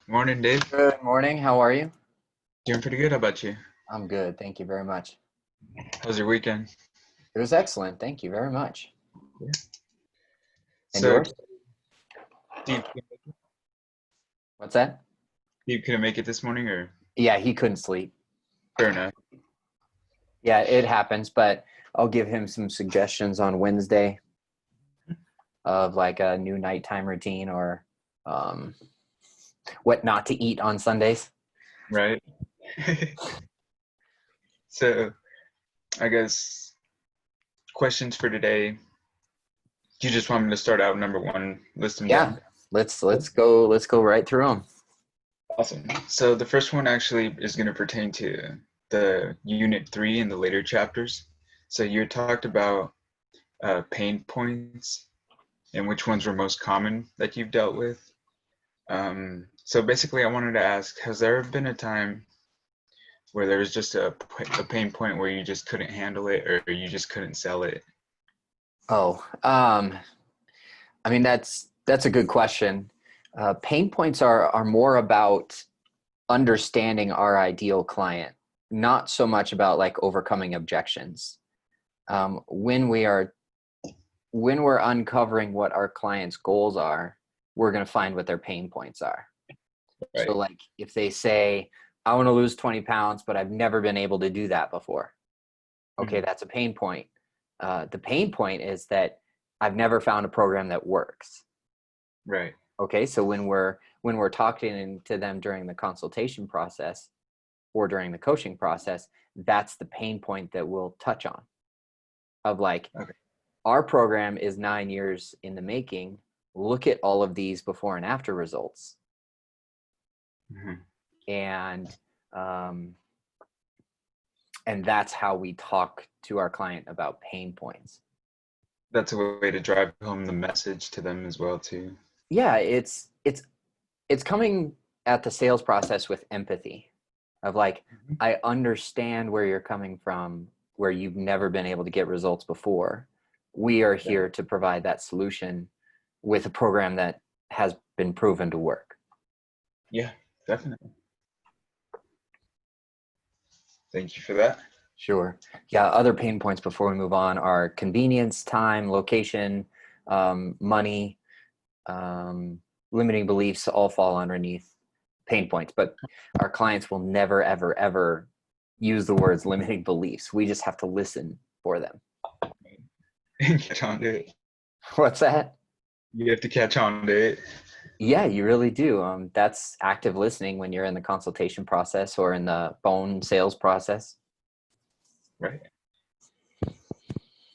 Morning, Dave. Good morning. How are you? Doing pretty good. How about you? I'm good. Thank you very much. How's your weekend? It was excellent. Thank you very much. Yeah. And So, yours? Steve, What's that? Steve couldn't make it this morning, or Yeah, he couldn't sleep. fair enough. Yeah, it happens, but I'll give him some suggestions on Wednesday of like a new nighttime routine or um, what not to eat on Sundays. Right. So, I guess questions for today. Do you just want me to start out number one, list them Yeah, down? let's go right through them. Awesome. So the first one actually is going to pertain to the unit three in the later chapters. So you talked about pain points and which ones were most common that you've dealt with. So basically, I wanted to ask, has there ever been a time where there was just a pain point where you just couldn't handle it or you just couldn't sell it? Oh, I mean that's a good question. Pain points are more about understanding our ideal client, not so much about like overcoming objections. When we're uncovering what our client's goals are, we're going to find what their pain points are. So Right. like if they say, I want to lose 20 pounds, but I've never been able to do that before. Okay, Mhm. that's a pain point. The pain point is that I've never found a program that works. Right. Okay, so when we're talking to them during the consultation process or during the coaching process, that's the pain point that we'll touch on of like, Okay. our program is 9 years in the making. Look at all of these before and after results. Mhm. And um, and that's how we talk to our client about pain points. That's a way to drive home the message to them as well, too. Yeah, it's coming at the sales process with empathy of like, Mhm. I understand where you're coming from, where you've never been able to get results before. We are Right. here to provide that solution with a program that has been proven to work. Yeah, definitely. Thank you for that. Sure. Yeah. Other pain points before we move on are convenience, time, location, money, um, limiting beliefs all fall underneath pain points. But our clients will never, ever, ever use the words limiting beliefs. We just have to listen for them. Catch on to it. What's that? You have to catch on to it. Yeah, you really do. That's active listening when you're in the consultation process or in the phone sales process. Right.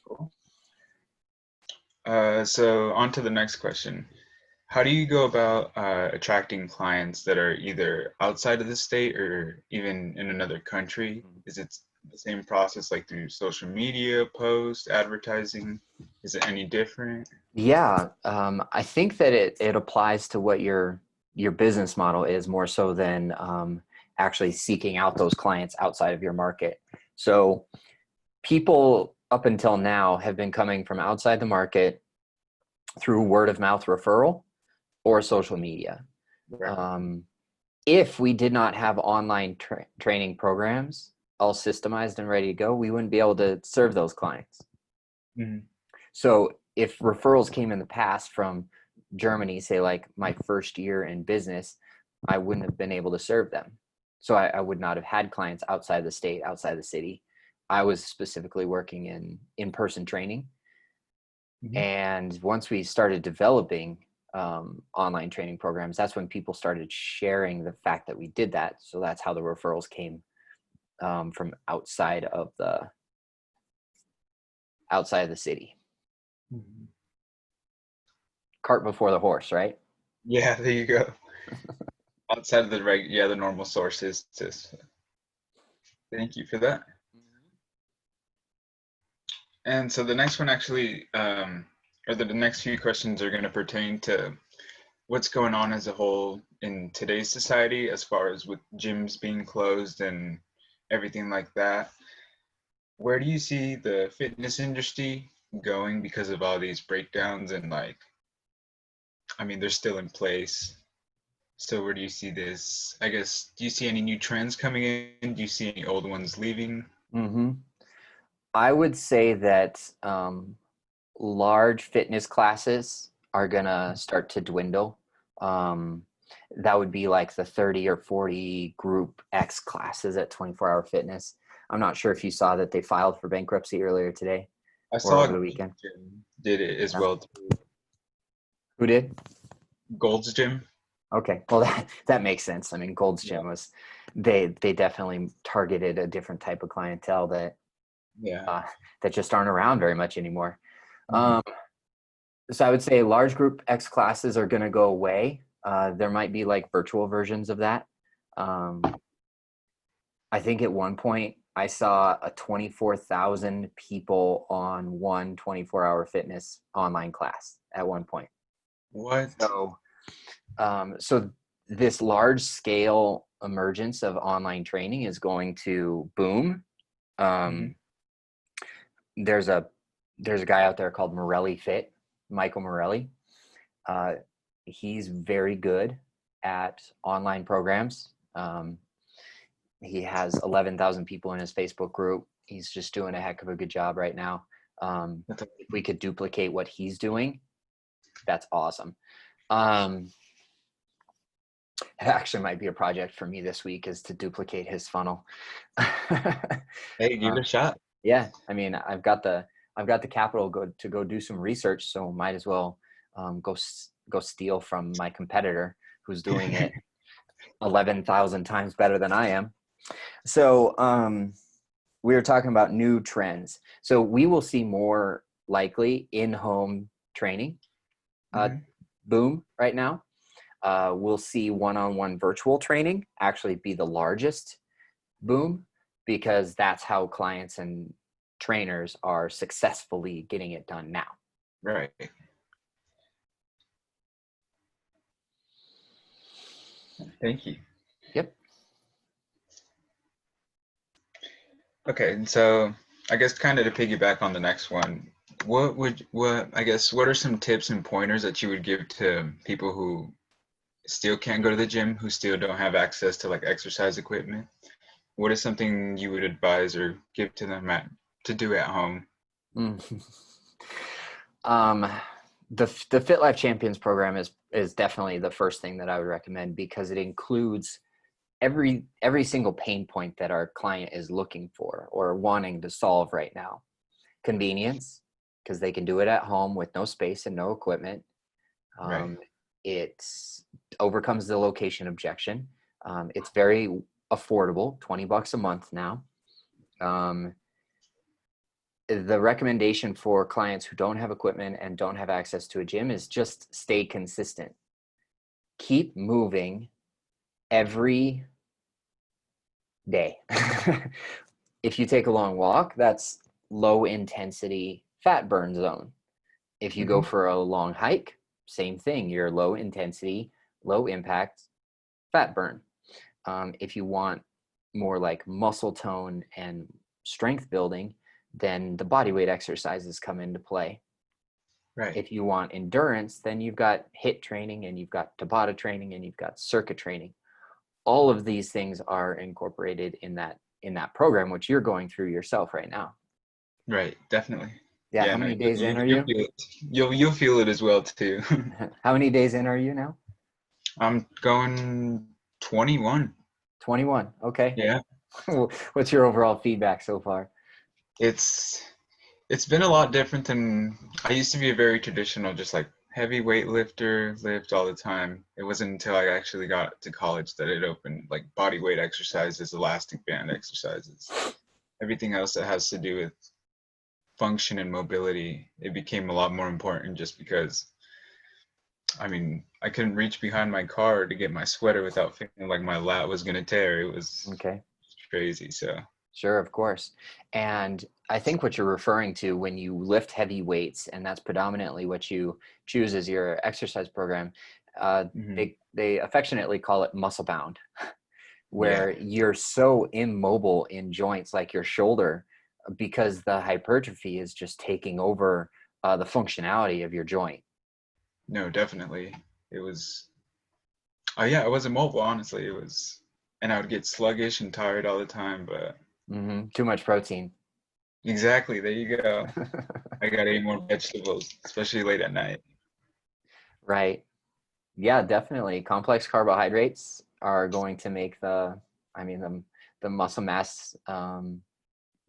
Cool. So on to the next question. How do you go about attracting clients that are either outside of the state or even in another country? Is it the same process like through social media, posts, advertising? Is it any different? Yeah, I think that it applies to what your business model is more so than actually seeking out those clients outside of your market. So people up until now have been coming from outside the market through word of mouth referral or social media. Right. Um, if we did not have online training programs all systemized and ready to go, we wouldn't be able to serve those clients. Mhm. So if referrals came in the past from Germany, say like my first year in business, I wouldn't have been able to serve them. So I would not have had clients outside the state, outside the city. I was specifically working in-person training. Mhm. And once we started developing online training programs, that's when people started sharing the fact that we did that. So that's how the referrals came from outside of the city. Mhm. Cart before the horse, right? Yeah, there you go. Outside of the the normal sources. Just thank you for that. And so the next one actually, or the next few questions are going to pertain to what's going on as a whole in today's society as far as with gyms being closed and everything like that. Where do you see the fitness industry going because of all these breakdowns and like, I mean, they're still in place. So where do you see this? I guess, do you see any new trends coming in? Do you see any old ones leaving? Mm-hmm. I would say that large fitness classes are gonna start to dwindle. Um, that would be like the 30 or 40 group X classes at 24-hour fitness. I'm not sure if you saw that they filed for bankruptcy earlier today I or saw over the weekend. Gym did it as Yeah. well too. Who did? Gold's Gym. Okay, well that makes sense. I mean, Gold's Yeah. Gym was they definitely targeted a different type of clientele Yeah. uh, that just aren't around very much anymore. Mhm. Um, so I would say large group X classes are going to go away. There might be like virtual versions of that. Um, I think at one point I saw a 24,000 people on one 24-hour fitness online class at one point. What? So this large scale emergence of online training is going to boom. Mhm. Um, there's a guy out there called Morelli Fit, Michael Morelli. Uh, he's very good at online programs. He has 11,000 people in his Facebook group. He's just doing a heck of a good job right now. That's If we could duplicate what he's doing, that's awesome. Um, it actually might be a project for me this week is to duplicate his funnel. Hey, give it a shot. Yeah, I mean, I've got the capital to go do some research, so might as well go steal from my competitor who's doing it 11,000 times better than I am. So we were talking about new trends. So we will see more likely in-home training Mhm. boom right now. We'll see one-on-one virtual training actually be the largest boom because that's how clients and trainers are successfully getting it done now. Right. Thank you. Yep. Okay, and so I guess kind of to piggyback on the next one, what are some tips and pointers that you would give to people who still can't go to the gym, who still don't have access to like exercise equipment? What is something you would advise or give to them to do at home? Mm. um, the Fit Life Champions program is definitely the first thing that I would recommend because it includes every single pain point that our client is looking for or wanting to solve right now. Convenience, because they can do it at home with no space and no equipment. Right. Um, it overcomes the location objection. It's very affordable, $20 a month now. Um, the recommendation for clients who don't have equipment and don't have access to a gym is just stay consistent. Keep moving every day. If you take a long walk, that's low intensity fat burn zone. If you go Hmm. for a long hike, same thing. You're low intensity, low impact fat burn. If you want more like muscle tone and strength building, then the body weight exercises come into play. Right. If you want endurance, then you've got HIIT training and you've got Tabata training and you've got circuit training. All of these things are incorporated in that program, which you're going through yourself right now. Right. Definitely. Yeah. Yeah. How No, many days in are you'll you? feel it. You'll feel it as well too. How many days in are you now? I'm going 21. 21. Okay. Yeah. What's your overall feedback so far? It's it's been a lot different than I used to be a very traditional, just like heavy weight lifter, lift all the time. It wasn't until I actually got to college that it opened like body weight exercises, elastic band exercises, everything else that has to do with function and mobility. It became a lot more important just because I mean, I couldn't reach behind my car to get my sweater without feeling like my lat was gonna tear. It was Okay. crazy. So, Sure, of course. And I think what you're referring to when you lift heavy weights, and that's predominantly what you choose as your exercise program, mhm. they affectionately call it muscle bound, Yeah, where you're so immobile in joints like your shoulder because the hypertrophy is just taking over the functionality of your joint. no, definitely. It was. Oh yeah, I wasn't mobile, honestly. It was, and I would get sluggish and tired all the time, but Too much protein. exactly, there you go. I gotta eat more vegetables, especially late at night. Right. Yeah, definitely. Complex carbohydrates are going to make the muscle mass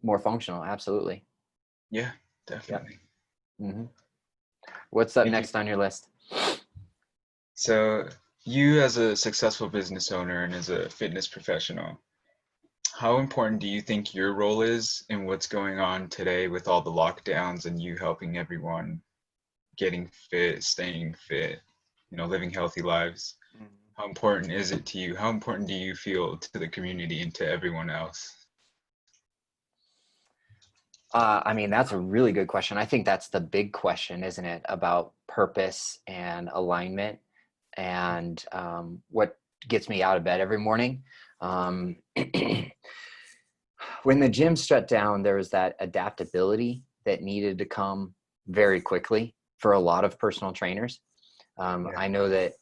more functional. Absolutely. Yeah, Yep. definitely. hmm What's up Thank you. next on your list? So, you as a successful business owner and as a fitness professional, how important do you think your role is in what's going on today with all the lockdowns and you helping everyone getting fit, staying fit, living healthy lives? How important is it to you? How important do you feel to the community and to everyone else? That's a really good question. I think that's the big question, isn't it? About purpose and alignment and what gets me out of bed every morning. Um, when the gym shut down, there was that adaptability that needed to come very quickly for a lot of personal trainers. Yeah, I know that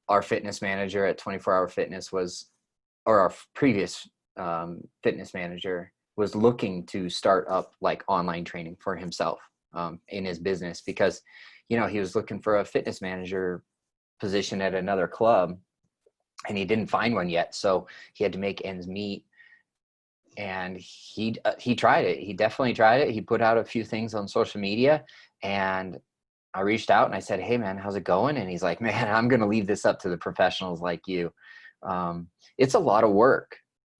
our fitness manager at 24 Hour Fitness or our previous fitness manager was looking to start up like online training for himself in his business because, he was looking for a fitness manager position at another club and he didn't find one yet. So he had to make ends meet. And he tried it. He definitely tried it. He put out a few things on social media, and I reached out and I said, "Hey man, how's it going?" And he's like, "Man, I'm going to leave this up to the professionals like you." It's a lot of work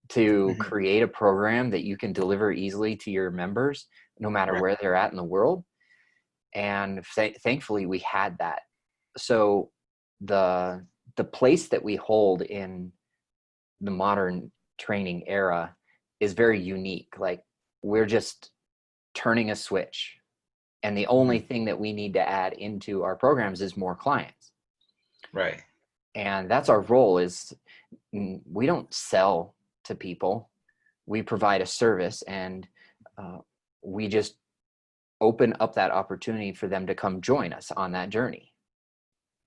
to hmm, create a program that you can deliver easily to your members, no matter right, where they're at in the world. And thankfully, we had that. So the place that we hold in the modern training era is very unique. Like we're just turning a switch, and the only hmm, thing that we need to add into our programs is more clients. right, And that's our role. Is we don't sell to people, we provide a service, and uh, we just open up that opportunity for them to come join us on that journey.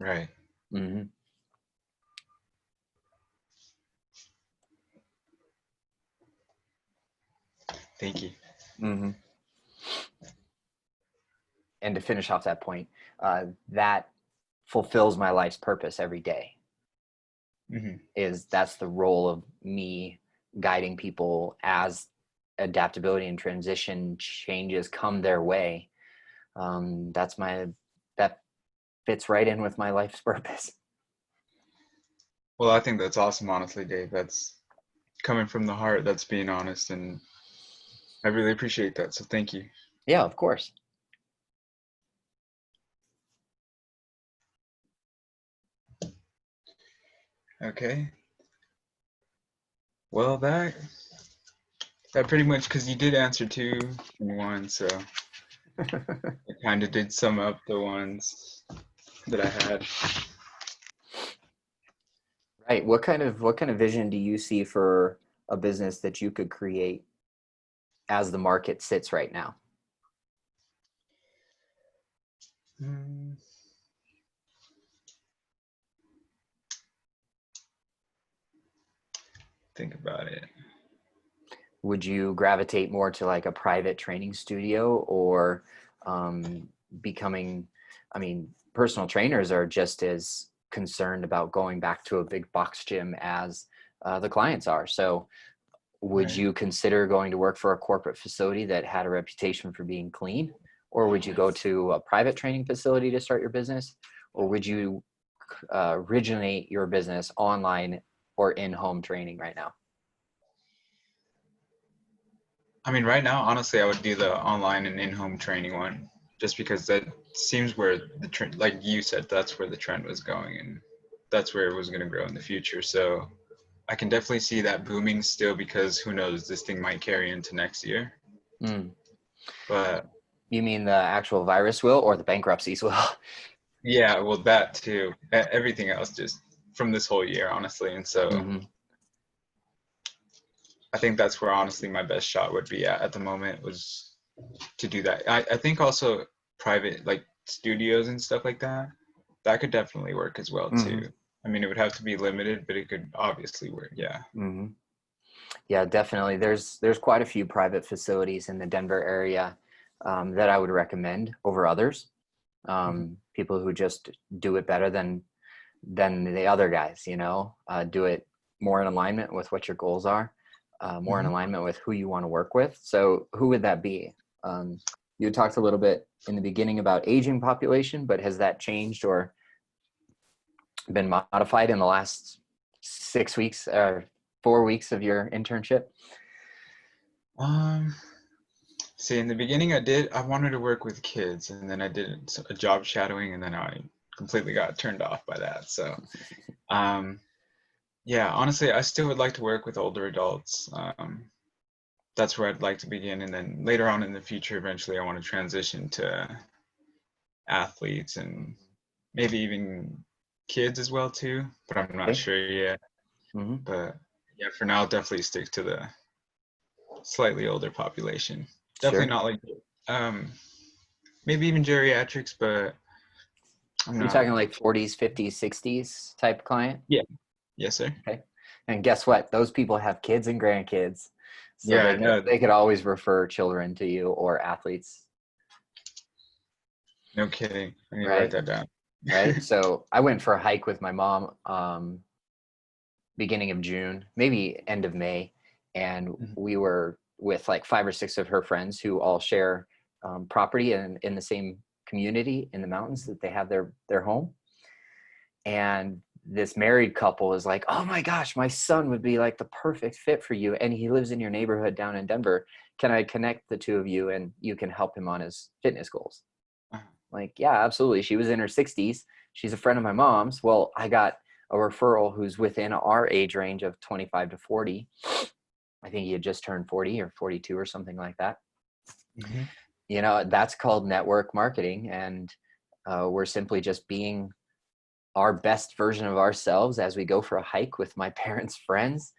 right. hmm Thank you. hmm and to finish off that point, that fulfills my life's purpose every day. Hmm. That's the role of me guiding people as adaptability and transition changes come their way. That fits right in with my life's purpose. Well, I think that's awesome, honestly, Dave. That's coming from the heart, that's being honest, and I really appreciate that. So thank you. Yeah, of course. Okay. Well, that pretty much, because you did answer two in one, so it kind of did sum up the ones that I had. Right. What kind of vision do you see for a business that you could create as the market sits right now? Hmm, think about it. Would you gravitate more to like a private training studio or um, becoming, personal trainers are just as concerned about going back to a big box gym as the clients are. So would Right. you consider going to work for a corporate facility that had a reputation for being clean? Or would you go to a private training facility to start your business? Or would you originate your business online or in-home training right now? I mean, right now, honestly, I would do the online and in-home training one, just because that seems where the trend, like you said, that's where the trend was going, and that's where it was going to grow in the future. So I can definitely see that booming still, because who knows, this thing might carry into next year. Mm. But You mean the actual virus will or the bankruptcies will? yeah, well, that too. Everything else just from this whole year, honestly. And so hmm I think that's where honestly my best shot would be at the moment, was to do that. I think also private like studios and stuff like that, that could definitely work as well hmm too. I mean, it would have to be limited, but it could obviously work. Yeah. Mm-hmm. Yeah, definitely. There's quite a few private facilities in the Denver area that I would recommend over others. Mhm. People who just do it better than the other guys, do it more in alignment with what your goals are, more in Mhm. alignment with who you want to work with. So who would that be? You talked a little bit in the beginning about aging population, but has that changed or been modified in the last 6 weeks or 4 weeks of your internship? Um, See, in the beginning, I wanted to work with kids, and then I did a job shadowing, and then I completely got turned off by that. So, um, yeah, honestly, I still would like to work with older adults. That's where I'd like to begin, and then later on in the future, eventually, I want to transition to athletes and maybe even kids as well too. But I'm not Okay. sure yet. Mm-hmm. But yeah, for now, I'll definitely stick to the slightly older population. Definitely Sure. not like um, maybe even geriatrics, but I'm You're not. talking like 40s, 50s, 60s type client? Yeah. Yes, sir. Okay. And guess what? Those people have kids and grandkids. So Yeah, they I could know. they could always refer children to you or athletes, No kidding. I need to write right? that down. Right. So I went for a hike with my mom beginning of June, maybe end of May, and Mhm. we were with like 5 or 6 of her friends who all share property in the same community in the mountains that they have their home. And this married couple is like, oh my gosh, my son would be like the perfect fit for you, and he lives in your neighborhood down in Denver. Can I connect the two of you and you can help him on his fitness goals? Uh, Like, yeah, absolutely. She was in her 60s. She's a friend of my mom's. Well, I got a referral who's within our age range of 25 to 40. I think he had just turned 40 or 42 or something like that. mhm. That's called network marketing. And we're simply just being our best version of ourselves as we go for a hike with my parents' friends.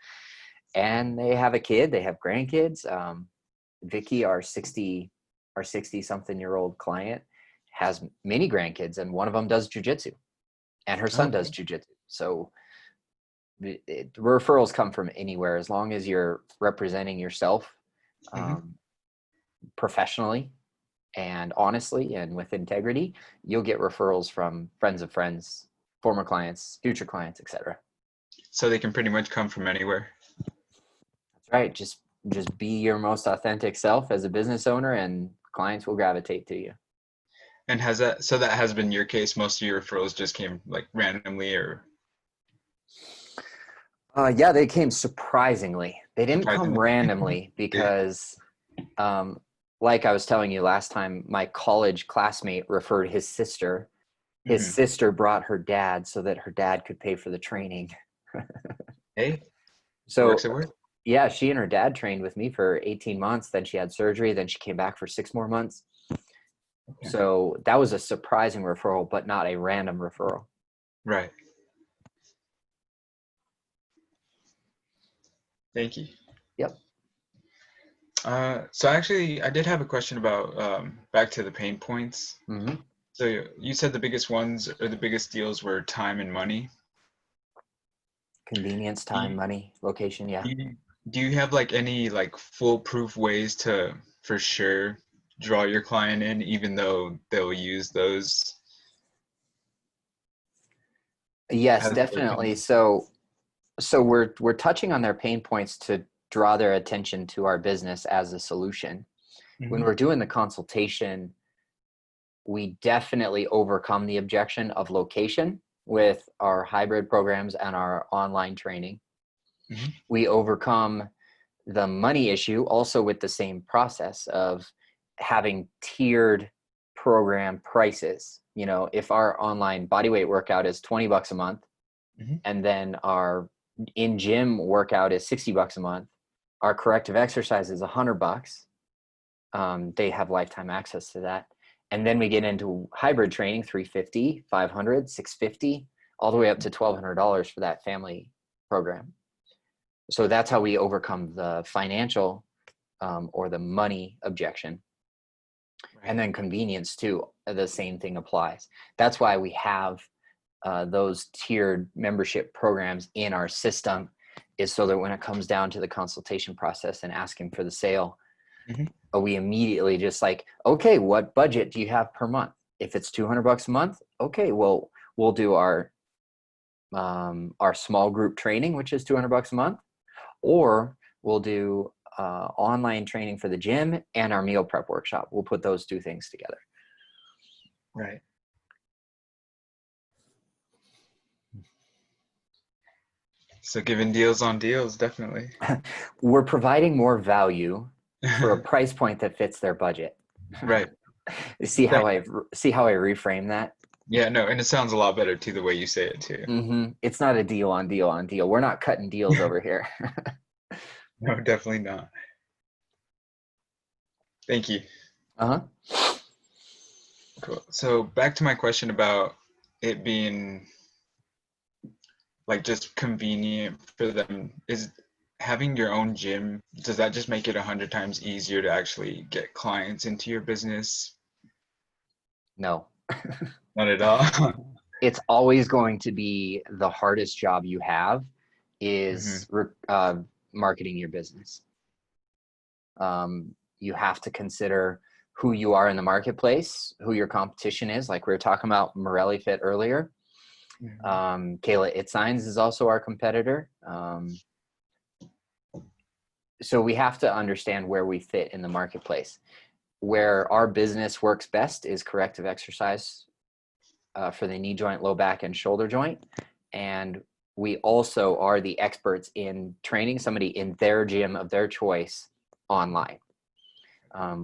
And they have a kid, they have grandkids. Vicky, our 60 something year old client, has many grandkids, and one of them does jujitsu, and her son does Okay. jujitsu. So referrals come from anywhere as long as you're representing yourself Mhm. um, professionally and honestly and with integrity. You'll get referrals from friends of friends, former clients, future clients, etc. So they can pretty much come from anywhere. That's right. Just be your most authentic self as a business owner, and clients will gravitate to you. And that has been your case? Most of your referrals just came like randomly or Yeah, they came surprisingly. They didn't come surprisingly? randomly Yeah. because, um, like I was telling you last time, my college classmate referred his sister. His Mhm. sister brought her dad so that her dad could pay for the training. Hey, works So, at work. yeah, she and her dad trained with me for 18 months. Then she had surgery. Then she came back for 6 more months. Okay. So that was a surprising referral, but not a random referral. Right. Thank you. Yep. So actually, I did have a question about back to the pain points. Mm-hmm. So you said the biggest ones or the biggest deals were time and money. Convenience, Do time, you, money, location. Yeah. do you, do you have like any like foolproof ways to for sure draw your client in, even though they'll use those Yes, as their definitely. pain? So we're touching on their pain points to draw their attention to our business as a solution. When Hmm. we're doing the consultation, we definitely overcome the objection of location with our hybrid programs and our online training. Hmm. We overcome the money issue also with the same process of having tiered program prices. If our online bodyweight workout is $20 a month, Hmm. and then our in gym workout is $60 a month, our corrective exercise is $100. They have lifetime access to that. And then we get into hybrid training, 350, 500, 650, all the way up to $1,200 for that family program. So that's how we overcome the financial or the money objection. And Right. then convenience too, the same thing applies. That's why we have those tiered membership programs in our system is so that when it comes down to the consultation process and asking for the sale, we immediately just like, okay, what budget do you have per month? If it's $200 a month, okay, well, we'll do our small group training, which is $200 a month, or we'll do online training for the gym and our meal prep workshop. We'll put those two things together. Right. So giving deals on deals, definitely. We're providing more value for a price point that fits their budget. Right. See how I reframe that? Yeah, no, and it sounds a lot better too, the way you say it too. Mm-hmm. It's not a deal on deal on deal. We're not cutting deals over here. No, definitely not. Thank you. Uh-huh. Cool. So back to my question about it being like just convenient for them. Is having your own gym, does that just make it 100 times easier to actually get clients into your business? No. Not at all. It's always going to be the hardest job you have is marketing your business. You have to consider who you are in the marketplace, who your competition is. Like we were talking about Morelli Fit earlier. Kayla It Signs is also our competitor. So we have to understand where we fit in the marketplace. Where our business works best is corrective exercise for the knee joint, low back, and shoulder joint. And we also are the experts in training somebody in their gym of their choice online.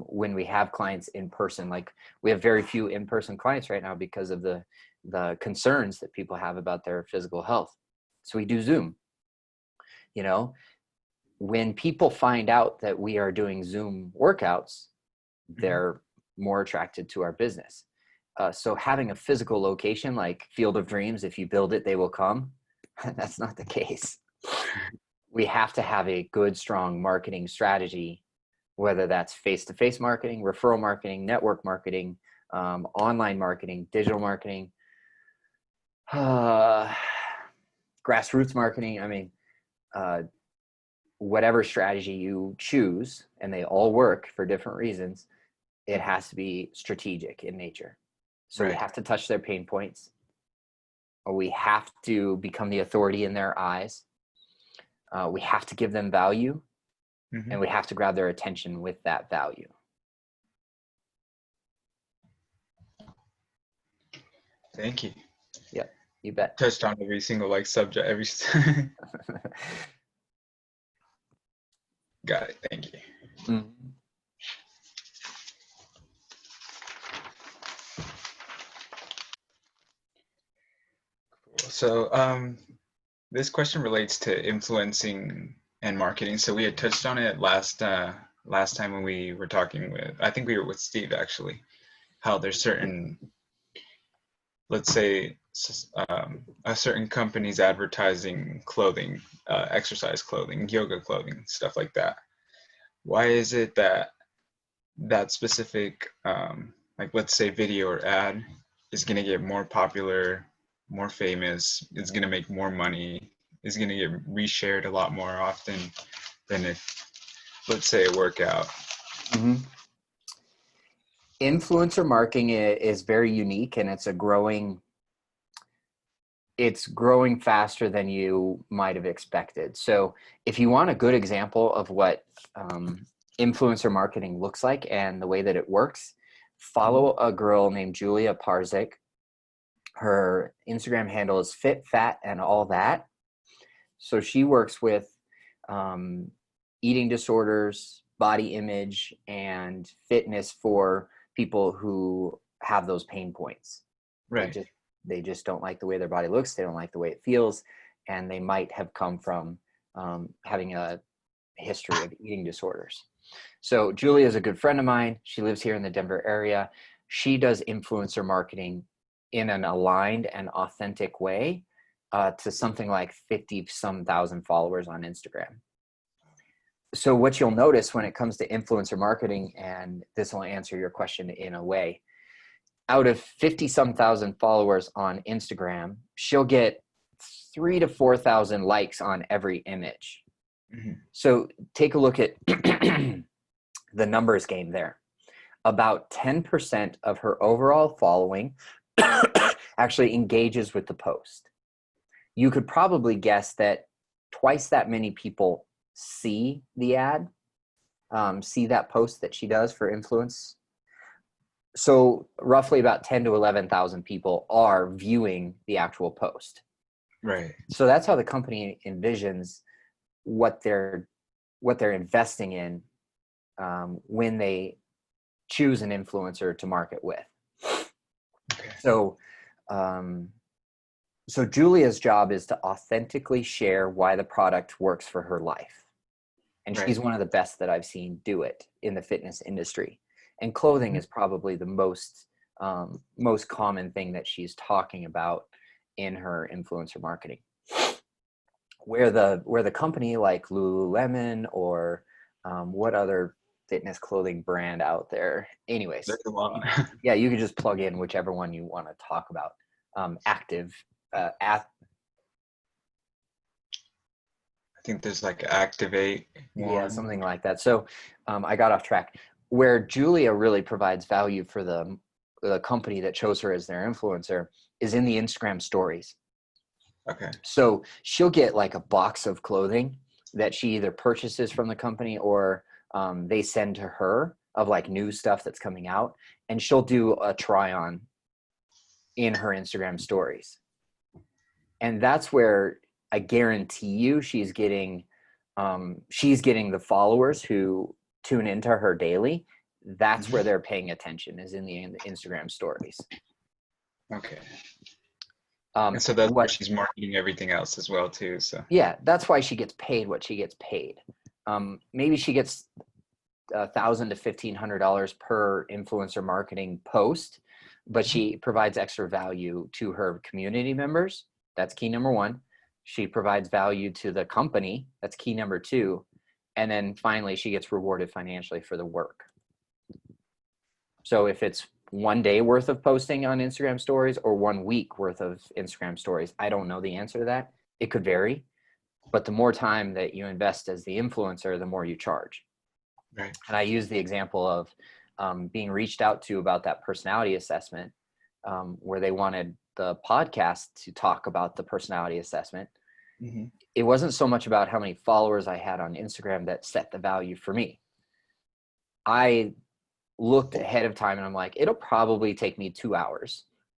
When we have clients in person, like we have very few in-person clients right now because of the concerns that people have about their physical health. So we do Zoom. You know, when people find out that we are doing Zoom workouts, they're more attracted to our business. So having a physical location like Field of Dreams, if you build it, they will come. That's not the case. We have to have a good, strong marketing strategy, whether that's face-to-face marketing, referral marketing, network marketing, online marketing, digital marketing, grassroots marketing. I mean, whatever strategy you choose, and they all work for different reasons, it has to be strategic in nature. So we have to touch their pain points, or we have to become the authority in their eyes. We have to give them value, and we have to grab their attention with that value. Thank you. Yeah, you bet. Touched on every single like subject, every. Got it. Thank you. So this question relates to influencing and marketing. So we had touched on it last time when we were talking with, I think we were with Steve actually, how there's certain, let's say a certain company's advertising clothing, exercise clothing, yoga clothing, stuff like that. Why is it that that specific, like let's say video or ad is going to get more popular, more famous, is going to make more money, is going to get reshared a lot more often than if, let's say, a workout? Influencer marketing is very unique, and it's growing faster than you might have expected. So if you want a good example of what influencer marketing looks like and the way that it works, follow a girl named Julia Parzik. Her Instagram handle is Fit, Fat, and All That. So she works with eating disorders, body image, and fitness for people who have those pain points. Right. They just don't like the way their body looks. They don't like the way it feels. And they might have come from having a history of eating disorders. So Julia is a good friend of mine. She lives here in the Denver area. She does influencer marketing in an aligned and authentic way to something like 50-some thousand followers on Instagram. So what you'll notice when it comes to influencer marketing, and this will answer your question in a way, out of 50 some thousand followers on Instagram, she'll get 3,000 to 4,000 likes on every image. So take a look at the numbers game there. About 10% of her overall following actually engages with the post. You could probably guess that twice that many people see the ad, see that post that she does for influence. So roughly about 10 to 11,000 people are viewing the actual post. Right. So that's how the company envisions what they're investing in when they choose an influencer to market with. Okay. So Julia's job is to authentically share why the product works for her life. And she's one of the best that I've seen do it in the fitness industry. And clothing is probably the most common thing that she's talking about in her influencer marketing. Where the company like Lululemon or what other fitness clothing brand out there? Anyways, yeah, you could just plug in whichever one you want to talk about. I think there's like Activate. Yeah, something like that. So I got off track. Where Julia really provides value for the company that chose her as their influencer is in the Instagram stories. Okay. So she'll get like a box of clothing that she either purchases from the company or they send to her of like new stuff that's coming out, and she'll do a try on in her Instagram stories. And that's where I guarantee you she's getting the followers who tune into her daily. That's where they're paying attention, is in the Instagram stories. Okay. And so that's where she's marketing everything else as well too. So yeah, that's why she gets paid what she gets paid. Maybe she gets $1,000 to $1,500 per influencer marketing post, but she provides extra value to her community members. That's key number one. She provides value to the company. That's key number two. And then finally, she gets rewarded financially for the work. So if it's 1 day worth of posting on Instagram stories or 1 week worth of Instagram stories, I don't know the answer to that. It could vary, but the more time that you invest as the influencer, the more you charge. Right. And I use the example of being reached out to about that personality assessment, where they wanted the podcast to talk about the personality assessment. Mm-hmm. It wasn't so much about how many followers I had on Instagram that set the value for me. I looked ahead of time and I'm like, it'll probably take me 2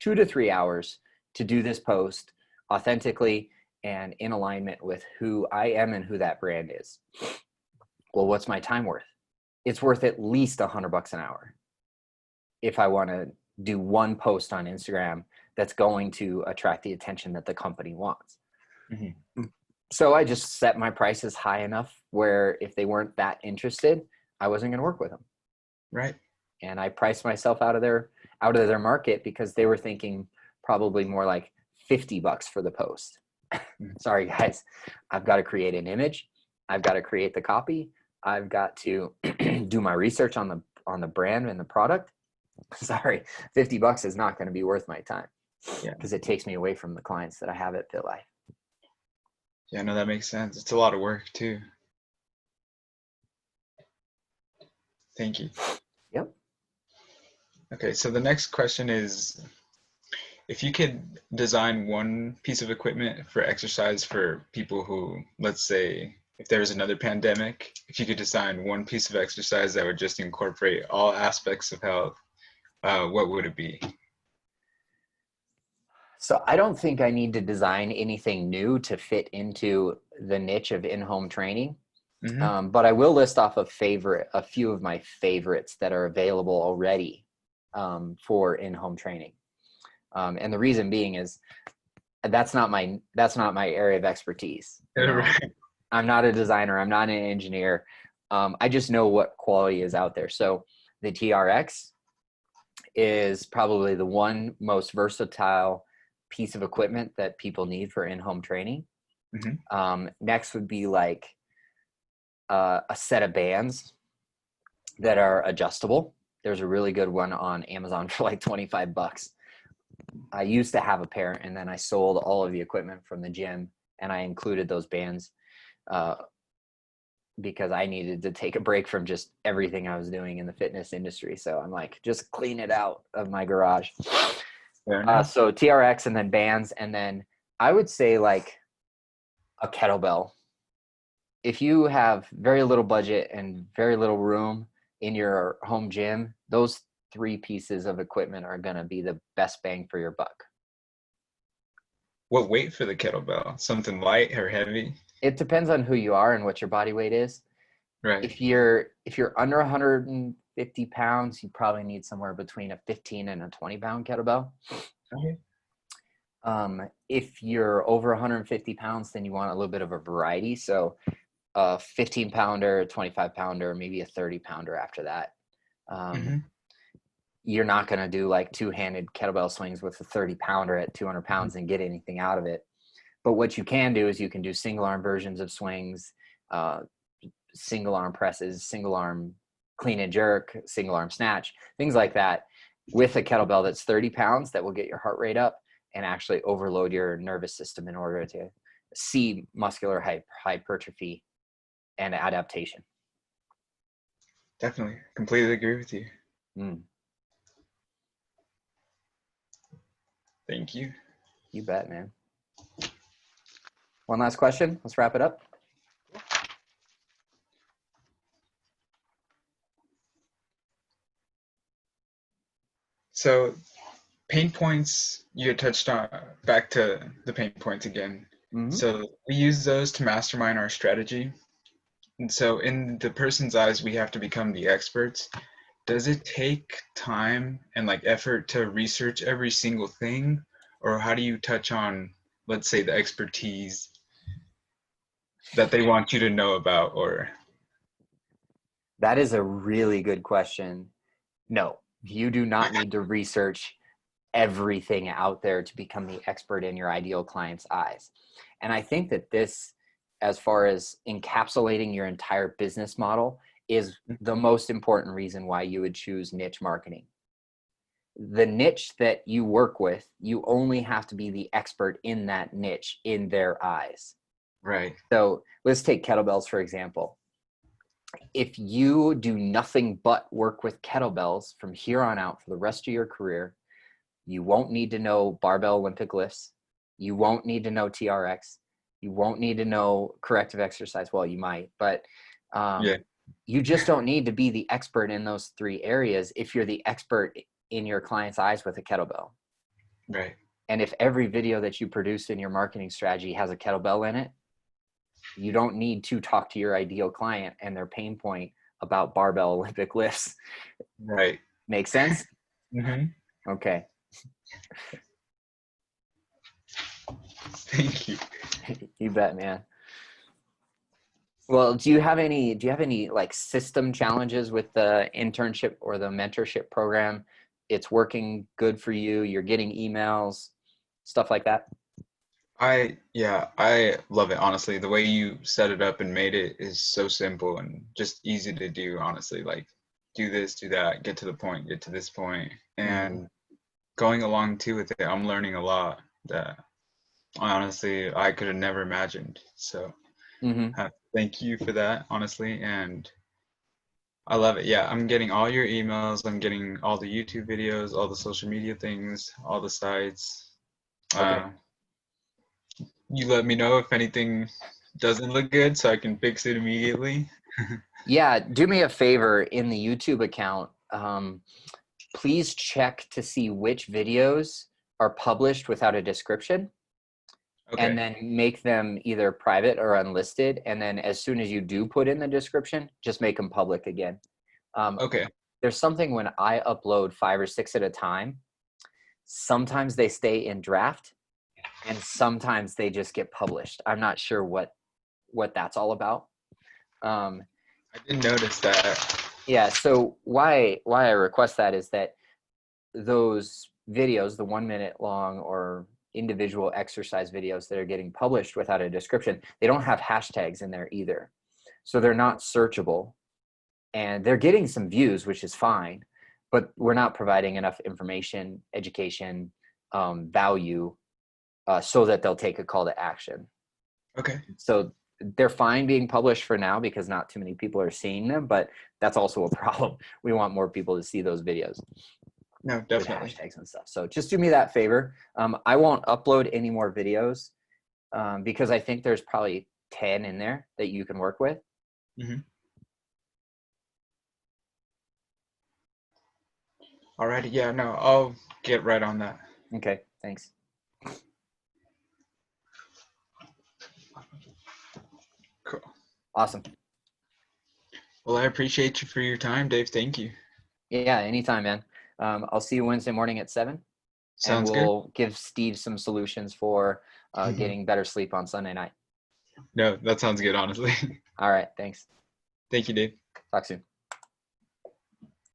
to 3 hours to do this post authentically and in alignment with who I am and who that brand is. Well, what's my time worth? It's worth at least $100 an hour if I want to do one post on Instagram that's going to attract the attention that the company wants. Mm-hmm. So I just set my prices high enough where if they weren't that interested, I wasn't going to work with them. Right. And I priced myself out of their market because they were thinking probably more like $50 for the post. Sorry guys, I've got to create an image. I've got to create the copy. I've got to do my research on the brand and the product. Sorry, $50 is not going to be worth my time. Yeah, because it takes me away from the clients that I have at FitLife. Yeah, no, that makes sense. It's a lot of work too. Thank you. Yep. Okay, so the next question is, if you could design one piece of equipment for exercise for people who, let's say, if there was another pandemic, if you could design one piece of exercise that would just incorporate all aspects of health, what would it be? So I don't think I need to design anything new to fit into the niche of in-home training. Mm-hmm. But I will list off a few of my favorites that are available already for in-home training. And the reason being is that's not my area of expertise. Right. I'm not a designer. I'm not an engineer. I just know what quality is out there. So the TRX is probably the one most versatile piece of equipment that people need for in-home training. Mm-hmm. Next would be like a set of bands that are adjustable. There's a really good one on Amazon for like 25 bucks. I used to have a pair, and then I sold all of the equipment from the gym, and I included those bands because I needed to take a break from just everything I was doing in the fitness industry. So I'm like, just clean it out of my garage. So TRX and then bands, and then I would say like a kettlebell. If you have very little budget and very little room in your home gym, those 3 pieces of equipment are going to be the best bang for your buck. What weight for the kettlebell? Something light or heavy? It depends on who you are and what your body weight is. Right. If you're under 150 pounds, you probably need somewhere between a 15 and a 20 pound kettlebell. Okay. If you're over 150 pounds, then you want a little bit of a variety. So a 15 pounder, a 25 pounder, maybe a 30 pounder after that. You're not going to do like 2-handed kettlebell swings with a 30 pounder at 200 pounds and get anything out of it. But what you can do is you can do single arm versions of swings, single arm presses, single arm clean and jerk, single arm snatch, things like that with a kettlebell that's 30 pounds that will get your heart rate up and actually overload your nervous system in order to see muscular hypertrophy and adaptation. Definitely. Completely agree with you. Thank you. You bet, man. One last question. Let's wrap it up. So pain points, you had touched on, back to the pain points again. So we use those to mastermind our strategy. And so in the person's eyes, we have to become the experts. Does it take time and like effort to research every single thing? Or how do you touch on, let's say, the expertise that they want you to know about? Or that is a really good question. No, you do not need to research everything out there to become the expert in your ideal client's eyes. And I think that this, as far as encapsulating your entire business model, is the most important reason why you would choose niche marketing. The niche that you work with, you only have to be the expert in that niche in their eyes. Right. So let's take kettlebells, for example. If you do nothing but work with kettlebells from here on out for the rest of your career, you won't need to know barbell Olympic lifts. You won't need to know TRX. You won't need to know corrective exercise. Well, you might, but you just don't need to be the expert in those 3 areas if you're the expert in your client's eyes with a kettlebell. Right. And if every video that you produce in your marketing strategy has a kettlebell in it, you don't need to talk to your ideal client and their pain point about barbell Olympic lifts. Right. Make sense? Okay. Thank you. You bet, man. Well, do you have any like system challenges with the internship or the mentorship program? It's working good for you. You're getting emails, stuff like that. I love it. Honestly, the way you set it up and made it is so simple and just easy to do. Honestly, like do this, do that, get to the point, get to this point, and going along too with it. I'm learning a lot that honestly I could have never imagined. So thank you for that, honestly, and I love it. Yeah, I'm getting all your emails. I'm getting all the YouTube videos, all the social media things, all the sites. Okay. You let me know if anything doesn't look good so I can fix it immediately. Yeah, do me a favor in the YouTube account. Please check to see which videos are published without a description. Okay. And then make them either private or unlisted. And then as soon as you do put in the description, just make them public again. Okay. There's something when I upload 5 or 6 at a time, sometimes they stay in draft and sometimes they just get published. I'm not sure what that's all about. I didn't notice that. Yeah. So why I request that is that those videos, the 1 minute long or individual exercise videos that are getting published without a description, they don't have hashtags in there either. So they're not searchable and they're getting some views, which is fine. but we're not providing enough information, education, value, so that they'll take a call to action. Okay. So they're fine being published for now because not too many people are seeing them, but that's also a problem. We want more people to see those videos. No, With definitely. hashtags and stuff. So just do me that favor. I won't upload any more videos because I think there's probably 10 in there that you can work with. Mm-hmm. Alrighty, yeah, no, I'll get right on that. Okay, thanks. Cool. Awesome. Well, I appreciate you for your time, Dave. Thank you. Yeah, anytime, man. I'll see you Wednesday morning at 7. Sounds and we'll give Steve some solutions for good. getting better sleep on Sunday night. No, that sounds good, honestly. All right, thanks. Thank you, Dave. Talk soon.